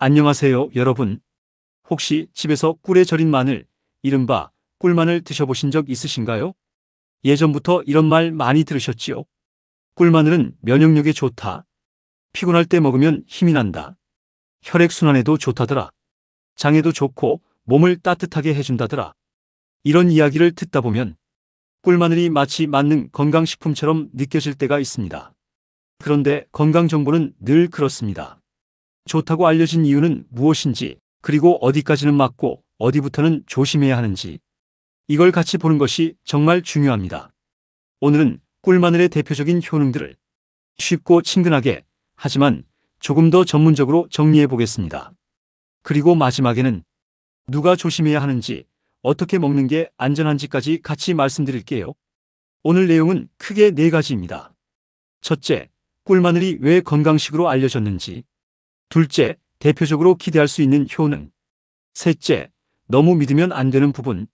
안녕하세요, 여러분. 혹시 집에서 꿀에 절인 마늘, 이른바 꿀마늘 드셔보신 적 있으신가요? 예전부터 이런 말 많이 들으셨지요? 꿀마늘은 면역력에 좋다. 피곤할 때 먹으면 힘이 난다. 혈액순환에도 좋다더라. 장에도 좋고 몸을 따뜻하게 해준다더라. 이런 이야기를 듣다 보면 꿀마늘이 마치 만능 건강식품처럼 느껴질 때가 있습니다. 그런데 건강정보는 늘 그렇습니다. 좋다고 알려진 이유는 무엇인지, 그리고 어디까지는 맞고 어디부터는 조심해야 하는지, 이걸 같이 보는 것이 정말 중요합니다. 오늘은 꿀마늘의 대표적인 효능들을 쉽고 친근하게, 하지만 조금 더 전문적으로 정리해 보겠습니다. 그리고 마지막에는 누가 조심해야 하는지, 어떻게 먹는 게 안전한지까지 같이 말씀드릴게요. 오늘 내용은 크게 4가지입니다. 첫째, 꿀마늘이 왜 건강식으로 알려졌는지. 둘째, 대표적으로 기대할 수 있는 효능. 셋째, 너무 믿으면 안 되는 부분.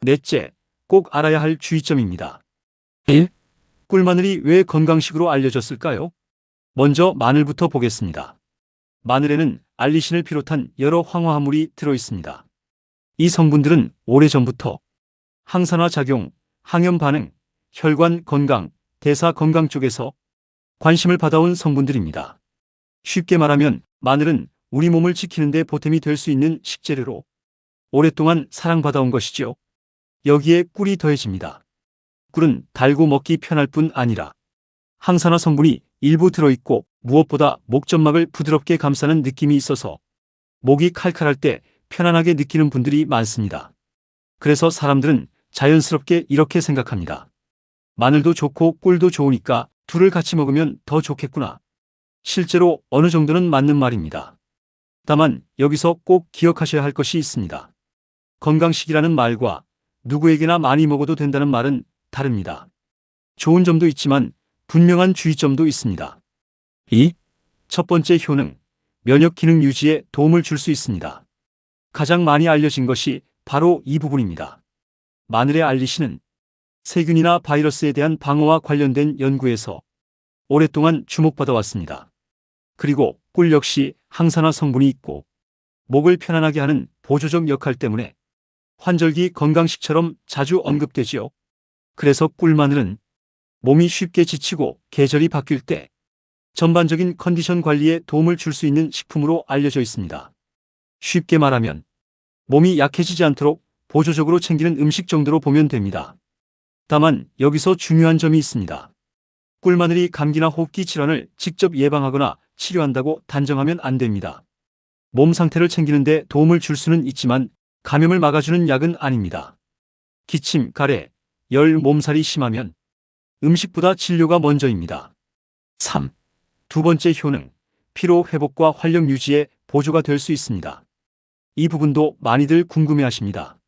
넷째, 꼭 알아야 할 주의점입니다. 1. 꿀마늘이 왜 건강식으로 알려졌을까요? 먼저 마늘부터 보겠습니다. 마늘에는 알리신을 비롯한 여러 황화합물이 들어있습니다. 이 성분들은 오래전부터 항산화 작용, 항염 반응, 혈관 건강, 대사 건강 쪽에서 관심을 받아온 성분들입니다. 쉽게 말하면 마늘은 우리 몸을 지키는 데 보탬이 될 수 있는 식재료로 오랫동안 사랑받아온 것이죠. 여기에 꿀이 더해집니다. 꿀은 달고 먹기 편할 뿐 아니라 항산화 성분이 일부 들어있고 무엇보다 목점막을 부드럽게 감싸는 느낌이 있어서 목이 칼칼할 때 편안하게 느끼는 분들이 많습니다. 그래서 사람들은 자연스럽게 이렇게 생각합니다. 마늘도 좋고 꿀도 좋으니까 둘을 같이 먹으면 더 좋겠구나. 실제로 어느 정도는 맞는 말입니다. 다만 여기서 꼭 기억하셔야 할 것이 있습니다. 건강식이라는 말과 누구에게나 많이 먹어도 된다는 말은 다릅니다. 좋은 점도 있지만 분명한 주의점도 있습니다. 2. 첫 번째 효능, 면역 기능 유지에 도움을 줄 수 있습니다. 가장 많이 알려진 것이 바로 이 부분입니다. 마늘의 알리신은 세균이나 바이러스에 대한 방어와 관련된 연구에서 오랫동안 주목받아 왔습니다. 그리고 꿀 역시 항산화 성분이 있고 목을 편안하게 하는 보조적 역할 때문에 환절기 건강식처럼 자주 언급되지요. 그래서 꿀마늘은 몸이 쉽게 지치고 계절이 바뀔 때 전반적인 컨디션 관리에 도움을 줄 수 있는 식품으로 알려져 있습니다. 쉽게 말하면 몸이 약해지지 않도록 보조적으로 챙기는 음식 정도로 보면 됩니다. 다만 여기서 중요한 점이 있습니다. 꿀마늘이 감기나 호흡기 질환을 직접 예방하거나 치료한다고 단정하면 안 됩니다. 몸 상태를 챙기는 데 도움을 줄 수는 있지만 감염을 막아주는 약은 아닙니다. 기침, 가래, 열, 몸살이 심하면 음식보다 진료가 먼저입니다. 3. 두 번째 효능, 피로 회복과 활력 유지에 보조가 될 수 있습니다. 이 부분도 많이들 궁금해하십니다.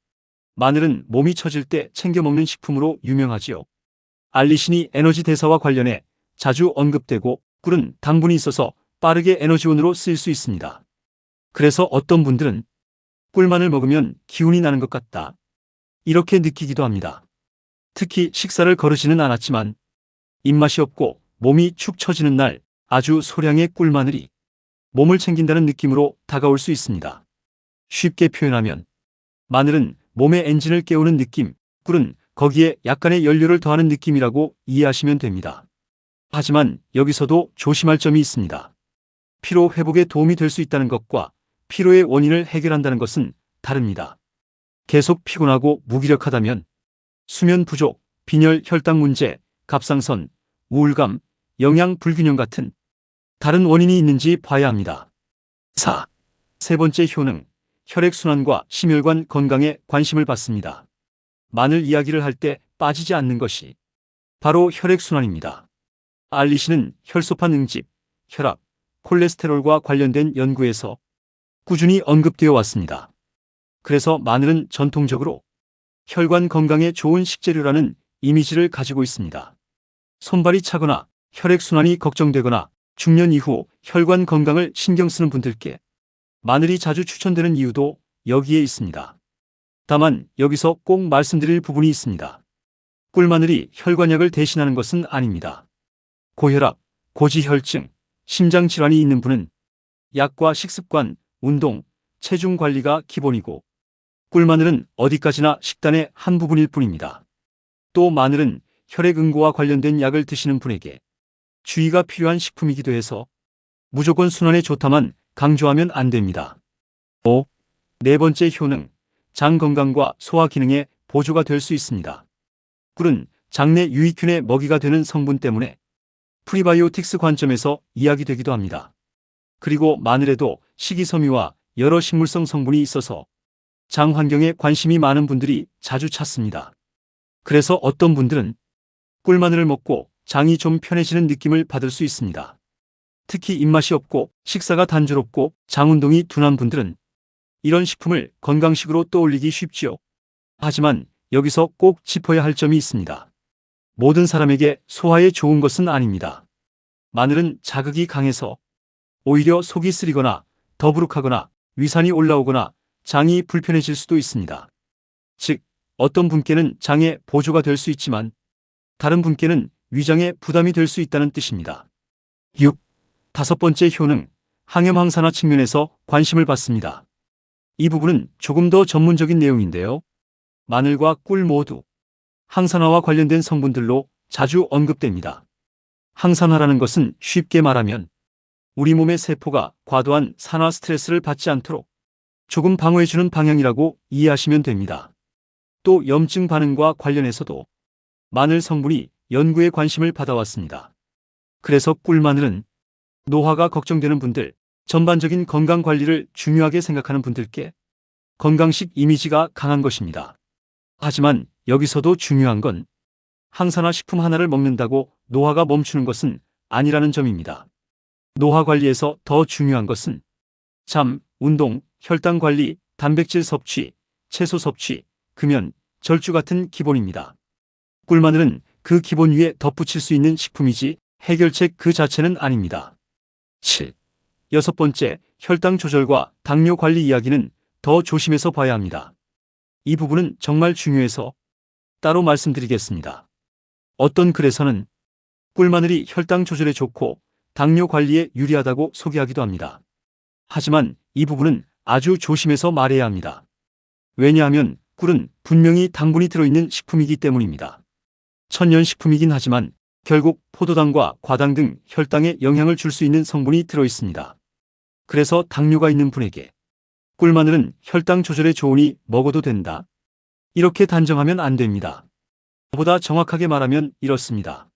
마늘은 몸이 처질 때 챙겨 먹는 식품으로 유명하지요. 알리신이 에너지 대사와 관련해 자주 언급되고 꿀은 당분이 있어서 빠르게 에너지원으로 쓰일 수 있습니다. 그래서 어떤 분들은 꿀마늘 먹으면 기운이 나는 것 같다, 이렇게 느끼기도 합니다. 특히 식사를 거르지는 않았지만 입맛이 없고 몸이 축 처지는 날 아주 소량의 꿀마늘이 몸을 챙긴다는 느낌으로 다가올 수 있습니다. 쉽게 표현하면 마늘은 몸의 엔진을 깨우는 느낌, 꿀은 거기에 약간의 연료를 더하는 느낌이라고 이해하시면 됩니다. 하지만 여기서도 조심할 점이 있습니다. 피로 회복에 도움이 될 수 있다는 것과 피로의 원인을 해결한다는 것은 다릅니다. 계속 피곤하고 무기력하다면 수면 부족, 빈혈, 혈당 문제, 갑상선, 우울감, 영양 불균형 같은 다른 원인이 있는지 봐야 합니다. 4. 세 번째 효능, 혈액순환과 심혈관 건강에 관심을 받습니다. 마늘 이야기를 할 때 빠지지 않는 것이 바로 혈액순환입니다. 알리신은 혈소판 응집, 혈압, 콜레스테롤과 관련된 연구에서 꾸준히 언급되어 왔습니다. 그래서 마늘은 전통적으로 혈관 건강에 좋은 식재료라는 이미지를 가지고 있습니다. 손발이 차거나 혈액순환이 걱정되거나 중년 이후 혈관 건강을 신경 쓰는 분들께 마늘이 자주 추천되는 이유도 여기에 있습니다. 다만 여기서 꼭 말씀드릴 부분이 있습니다. 꿀마늘이 혈관약을 대신하는 것은 아닙니다. 고혈압, 고지혈증, 심장질환이 있는 분은 약과 식습관, 운동, 체중 관리가 기본이고 꿀마늘은 어디까지나 식단의 한 부분일 뿐입니다. 또 마늘은 혈액응고와 관련된 약을 드시는 분에게 주의가 필요한 식품이기도 해서 무조건 순환에 좋다만 강조하면 안 됩니다. 5. 네 번째 효능, 장 건강과 소화 기능에 보조가 될 수 있습니다. 꿀은 장내 유익균의 먹이가 되는 성분 때문에 프리바이오틱스 관점에서 이야기되기도 합니다. 그리고 마늘에도 식이섬유와 여러 식물성 성분이 있어서 장 환경에 관심이 많은 분들이 자주 찾습니다. 그래서 어떤 분들은 꿀마늘을 먹고 장이 좀 편해지는 느낌을 받을 수 있습니다. 특히 입맛이 없고 식사가 단조롭고 장 운동이 둔한 분들은 이런 식품을 건강식으로 떠올리기 쉽지요. 하지만 여기서 꼭 짚어야 할 점이 있습니다. 모든 사람에게 소화에 좋은 것은 아닙니다. 마늘은 자극이 강해서 오히려 속이 쓰리거나 더부룩하거나 위산이 올라오거나 장이 불편해질 수도 있습니다. 즉, 어떤 분께는 장에 보조가 될 수 있지만 다른 분께는 위장에 부담이 될 수 있다는 뜻입니다. 6. 다섯 번째 효능, 항염 항산화 측면에서 관심을 받습니다. 이 부분은 조금 더 전문적인 내용인데요. 마늘과 꿀 모두 항산화와 관련된 성분들로 자주 언급됩니다. 항산화라는 것은 쉽게 말하면 우리 몸의 세포가 과도한 산화 스트레스를 받지 않도록 조금 방어해주는 방향이라고 이해하시면 됩니다. 또 염증 반응과 관련해서도 마늘 성분이 연구에 관심을 받아왔습니다. 그래서 꿀마늘은 노화가 걱정되는 분들, 전반적인 건강 관리를 중요하게 생각하는 분들께 건강식 이미지가 강한 것입니다. 하지만 여기서도 중요한 건 항산화 식품 하나를 먹는다고 노화가 멈추는 것은 아니라는 점입니다. 노화 관리에서 더 중요한 것은 잠, 운동, 혈당 관리, 단백질 섭취, 채소 섭취, 금연, 절주 같은 기본입니다. 꿀마늘은 그 기본 위에 덧붙일 수 있는 식품이지 해결책 그 자체는 아닙니다. 7. 여섯 번째, 혈당 조절과 당뇨 관리 이야기는 더 조심해서 봐야 합니다. 이 부분은 정말 중요해서 따로 말씀드리겠습니다. 어떤 글에서는 꿀마늘이 혈당 조절에 좋고 당뇨 관리에 유리하다고 소개하기도 합니다. 하지만 이 부분은 아주 조심해서 말해야 합니다. 왜냐하면 꿀은 분명히 당분이 들어있는 식품이기 때문입니다. 천연식품이긴 하지만 결국 포도당과 과당 등 혈당에 영향을 줄 수 있는 성분이 들어있습니다. 그래서 당뇨가 있는 분에게 꿀마늘은 혈당 조절에 좋으니 먹어도 된다, 이렇게 단정하면 안 됩니다. 보다 정확하게 말하면 이렇습니다.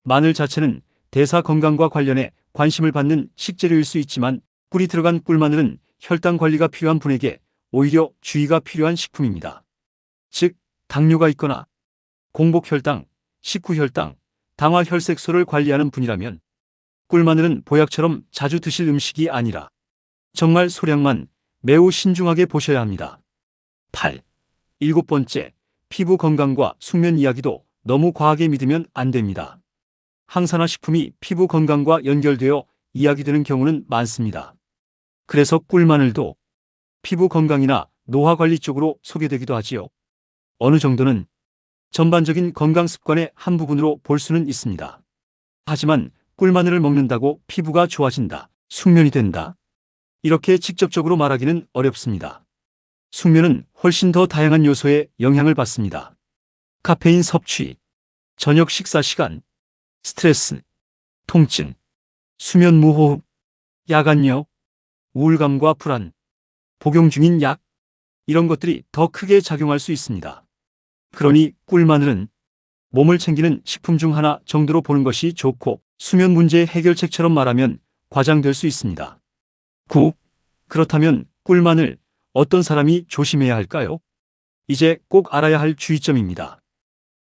마늘 자체는 대사 건강과 관련해 관심을 받는 식재료일 수 있지만 꿀이 들어간 꿀마늘은 혈당 관리가 필요한 분에게 오히려 주의가 필요한 식품입니다. 즉, 당뇨가 있거나 공복혈당, 식후혈당, 당화혈색소를 관리하는 분이라면 꿀마늘은 보약처럼 자주 드실 음식이 아니라 정말 소량만 매우 신중하게 보셔야 합니다. 8. 일곱 번째, 피부 건강과 숙면 이야기도 너무 과하게 믿으면 안 됩니다. 항산화 식품이 피부 건강과 연결되어 이야기되는 경우는 많습니다. 그래서 꿀마늘도 피부 건강이나 노화 관리 쪽으로 소개되기도 하지요. 어느 정도는 전반적인 건강 습관의 한 부분으로 볼 수는 있습니다. 하지만 꿀마늘을 먹는다고 피부가 좋아진다, 숙면이 된다, 이렇게 직접적으로 말하기는 어렵습니다. 숙면은 훨씬 더 다양한 요소에 영향을 받습니다. 카페인 섭취, 저녁 식사 시간, 스트레스, 통증, 수면 무호흡, 야간요, 우울감과 불안, 복용 중인 약, 이런 것들이 더 크게 작용할 수 있습니다. 그러니 꿀마늘은 몸을 챙기는 식품 중 하나 정도로 보는 것이 좋고 수면 문제의 해결책처럼 말하면 과장될 수 있습니다. 9. 그렇다면 꿀마늘, 어떤 사람이 조심해야 할까요? 이제 꼭 알아야 할 주의점입니다.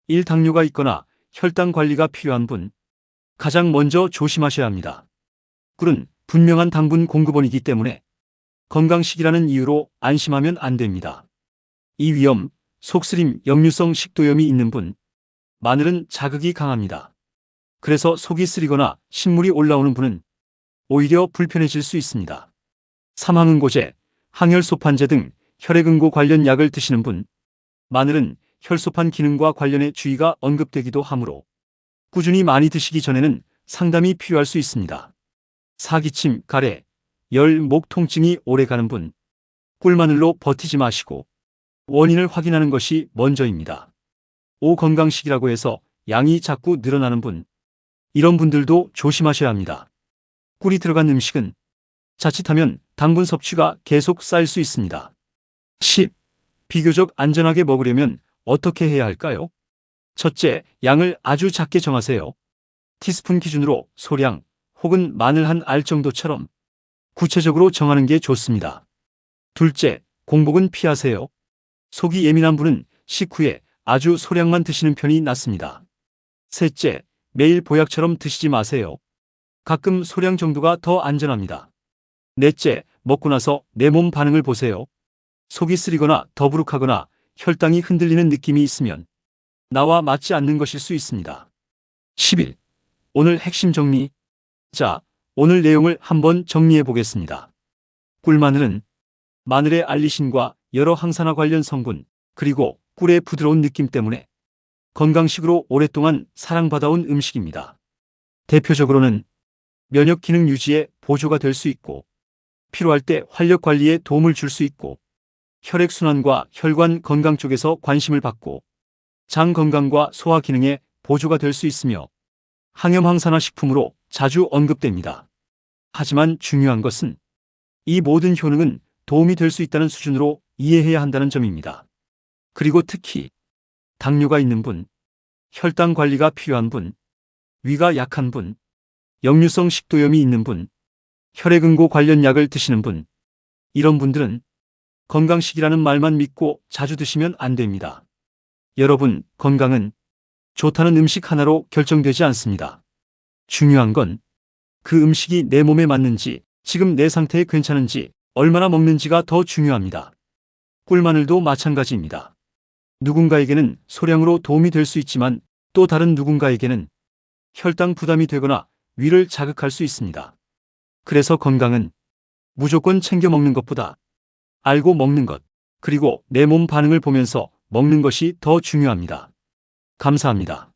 1. 당뇨가 있거나 혈당 관리가 필요한 분, 가장 먼저 조심하셔야 합니다. 꿀은 분명한 당분 공급원이기 때문에 건강식이라는 이유로 안심하면 안 됩니다. 이 위염, 속쓰림, 역류성 식도염이 있는 분, 마늘은 자극이 강합니다. 그래서 속이 쓰리거나 신물이 올라오는 분은 오히려 불편해질 수 있습니다. 삼항응고제, 항혈소판제 등 혈액응고 관련 약을 드시는 분, 마늘은 혈소판 기능과 관련해 주의가 언급되기도 하므로 꾸준히 많이 드시기 전에는 상담이 필요할 수 있습니다. 사기침, 가래, 열, 목 통증이 오래 가는 분, 꿀마늘로 버티지 마시고 원인을 확인하는 것이 먼저입니다. 5. 건강식이라고 해서 양이 자꾸 늘어나는 분, 이런 분들도 조심하셔야 합니다. 꿀이 들어간 음식은 자칫하면 당분 섭취가 계속 쌓일 수 있습니다. 10. 비교적 안전하게 먹으려면 어떻게 해야 할까요? 첫째, 양을 아주 작게 정하세요. 티스푼 기준으로 소량 혹은 마늘 한 알 정도처럼 구체적으로 정하는 게 좋습니다. 둘째, 공복은 피하세요. 속이 예민한 분은 식후에 아주 소량만 드시는 편이 낫습니다. 셋째, 매일 보약처럼 드시지 마세요. 가끔 소량 정도가 더 안전합니다. 넷째, 먹고 나서 내 몸 반응을 보세요. 속이 쓰리거나 더부룩하거나 혈당이 흔들리는 느낌이 있으면 나와 맞지 않는 것일 수 있습니다. 11. 오늘 핵심 정리. 자, 오늘 내용을 한번 정리해 보겠습니다. 꿀마늘은 마늘의 알리신과 여러 항산화 관련 성분, 그리고 꿀의 부드러운 느낌 때문에 건강식으로 오랫동안 사랑받아온 음식입니다. 대표적으로는 면역 기능 유지에 보조가 될 수 있고, 필요할 때 활력 관리에 도움을 줄 수 있고, 혈액순환과 혈관 건강 쪽에서 관심을 받고, 장 건강과 소화 기능에 보조가 될 수 있으며, 항염 항산화 식품으로 자주 언급됩니다. 하지만 중요한 것은 이 모든 효능은 도움이 될 수 있다는 수준으로 이해해야 한다는 점입니다. 그리고 특히 당뇨가 있는 분, 혈당 관리가 필요한 분, 위가 약한 분, 역류성 식도염이 있는 분, 혈액응고 관련 약을 드시는 분, 이런 분들은 건강식이라는 말만 믿고 자주 드시면 안 됩니다. 여러분, 건강은 좋다는 음식 하나로 결정되지 않습니다. 중요한 건 그 음식이 내 몸에 맞는지, 지금 내 상태에 괜찮은지, 얼마나 먹는지가 더 중요합니다. 꿀마늘도 마찬가지입니다. 누군가에게는 소량으로 도움이 될 수 있지만 또 다른 누군가에게는 혈당 부담이 되거나 위를 자극할 수 있습니다. 그래서 건강은 무조건 챙겨 먹는 것보다 알고 먹는 것, 그리고 내 몸 반응을 보면서 먹는 것이 더 중요합니다. 감사합니다.